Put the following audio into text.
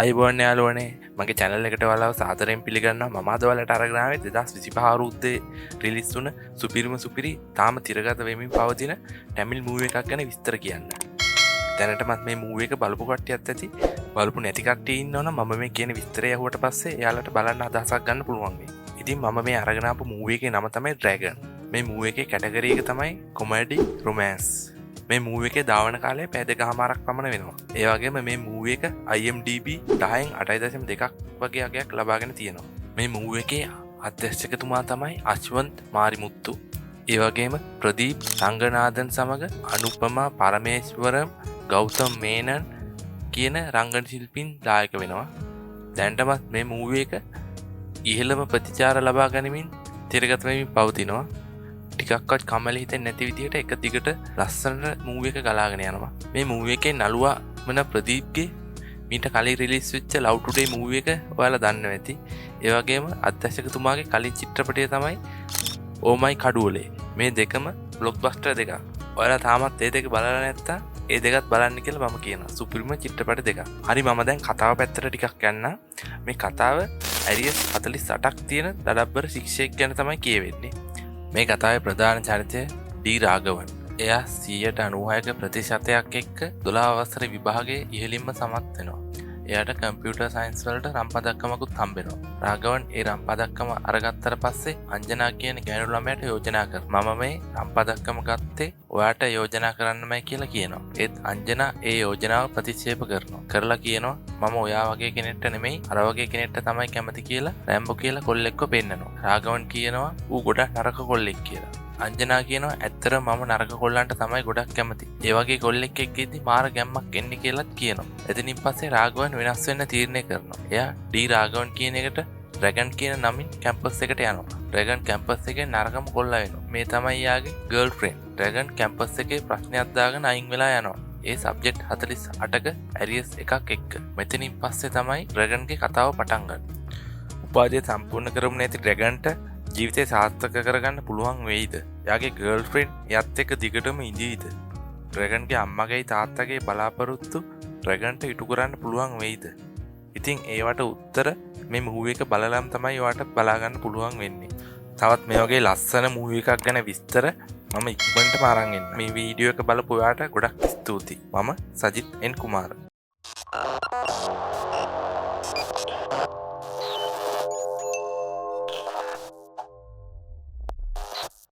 අයිබෝන් යාළුවනේ මගේ channel එකට ඔයාලව සාදරයෙන් පිළිගන්නවා. මම අද ඔයාලට අරගෙන ආවේ 2025 අවුරුද්දේ රිලීස් වුණ සුපිරි තාම තිරගත වෙමින් පවතින ටැමිල් මූවී එකක් ගැන විස්තර කියන්න. දැනටමත් මේ මූවී එක බලපු කට්ටියත් ඇති. බලපු නැති කට්ටිය ඉන්නවනම් මම මේ කියන විස්තරය අහුවට පස්සේ එයාලට බලන්න අදහසක් ගන්න පුළුවන් වෙයි. ඉතින් මම මේ අරගෙන ආපු මූවී එකේ නම තමයි Dragon. මේ මූවී එකේ කැටගරි එක තමයි comedy romance. මේ මූවී එකේ දාවන කාලය පැය දෙකමාරක් පමණ වෙනවා. ඒ වගේම මේ මූවී එක IMDb 10න් 8.2ක් වගේ අගයක් ලබාගෙන තියෙනවා. මේ මූවී එකේ අධ්‍යක්ෂකතුමා තමයි අශ්වන්ත් මාරිමුත්තු. ඒ වගේම ප්‍රදීප් රංගනාදන් සමග අනුපමා පරමේශ්වරම් ගෞතම් මේනන් කියන රංගන ශිල්පීන් දායක වෙනවා. දැනටමත් මේ මූවී එක ඉහළම ප්‍රතිචාර ලබා ගනිමින් තිරගත වෙමින් පවතිනවා. ටිකක්වත් කමල හිතෙන්නේ නැති විදිහට එක දිගට ලස්සනට මූවී එක ගලාගෙන යනවා. මේ මූවී එකේ නළුවා වන ප්‍රදීප්ගේ මීට කලින් රිලීස් වෙච්ච Love Today මූවී එක ඔයාලා දන්නවා ඇති. ඒ වගේම අධ්‍යක්ෂකතුමාගේ කලින් චිත්‍රපටය තමයි Oh My කඩුවලේ. මේ දෙකම බ්ලොක්බස්ටර් දෙකක්. ඔයාලා තාමත් ඒ දෙක බලලා නැත්නම් ඒ දෙකත් බලන්න කියලා මම කියනවා. සුපිරිම චිත්‍රපට දෙකක්. හරි මම දැන් කතාව පැත්තට ටිකක් යන්න. මේ කතාව ඇරියස් 48ක් තියෙන දඩබ්බර ශික්ෂයෙක් ගැන තමයි කියවෙන්නේ. මේ කතාවේ ප්‍රධාන චරිතය ඩී රාගවන්. එයා 96ක ප්‍රතිශතයක් එක්ක 12 වසර විභාගයේ ඉහළින්ම සමත් වෙනවා. එයාට කම්පියුටර් සයන්ස් වලට රම්පදක්කමකුත් හම්බෙනවා. රාගවන් ඒ රම්පදක්කම අරගත්තට පස්සේ අංජනා කියන ගෑනු ළමයාට යෝජනා කරනවා. මම මේ රම්පදක්කම ගත්තේ ඔයාට යෝජනා කරන්නමයි කියලා කියනවා. ඒත් අංජනා ඒ යෝජනාව ප්‍රතික්ෂේප කරනවා. කරලා කියනවා මම ඔයා වගේ කෙනෙක්ට නෙමෙයි අර වගේ කෙනෙක්ට තමයි කැමති කියලා රැම්බෝ කියලා කොල්ලෙක්ව පෙන්නනවා. රාගවන් කියනවා ඌ ගොඩක් නරක කොල්ලෙක් කියලා. අංජනා කියනවා ඇත්තටම මම නරක කොල්ලන්ට තමයි ගොඩක් කැමති. ඒ වගේ කොල්ලෙක් එක්ක ඉඳි මාර ගැම්මක් එන්නේ කියලාත් කියනවා. එතනින් පස්සේ රාගවන් වෙනස් වෙන්න තීරණය කරනවා. එයා ඩී රාගවන් කියන එකට ඩ්‍රැගන් කියන නමින් කැම්පස් එකට යනවා. ඩ්‍රැගන් කැම්පස් එකේ නරකම කොල්ලා වෙනවා. මේ තමයි යාගේ ගර්ල්ෆ්‍රෙන්ඩ්. ඩ්‍රැගන් කැම්පස් එකේ ප්‍රශ්නයක් දාගෙන අයින් වෙලා යනවා. ඒ සබ්ජෙක්ට් 48ක ඇරියස් එකක් එක්ක. මෙතනින් පස්සේ තමයි ඩ්‍රැගන්ගේ කතාව පටන් ගන්න. උපාධිය සම්පූර්ණ කරමු නැති ඩ්‍රැගන්ට ජීවිතය සාර්ථක කරගන්න පුළුවන් වෙයිද? එයාගේ ගර්ල්ෆ්‍රෙන්ඩ් එයත් එක්ක දිගටම ඉඳීද? ඩ්‍රැගන්ගේ අම්මගේ තාත්තගේ බලාපොරොත්තු ඩ්‍රැගන්ට ඉටු කරන්න පුළුවන් වෙයිද? ඉතින් ඒවට උත්තර මේ මූවී එක බලලම තමයි ඔයාලට බලා ගන්න පුළුවන් වෙන්නේ. තවත් මේ වගේ ලස්සන මූවී එකක් ගැන විස්තර මම ඉක්මනටම අරන් එන්න. මේ වීඩියෝ එක බලපු ඔයාලට ගොඩක් ස්තුතියි. මම සජිත් එන් කුමාර.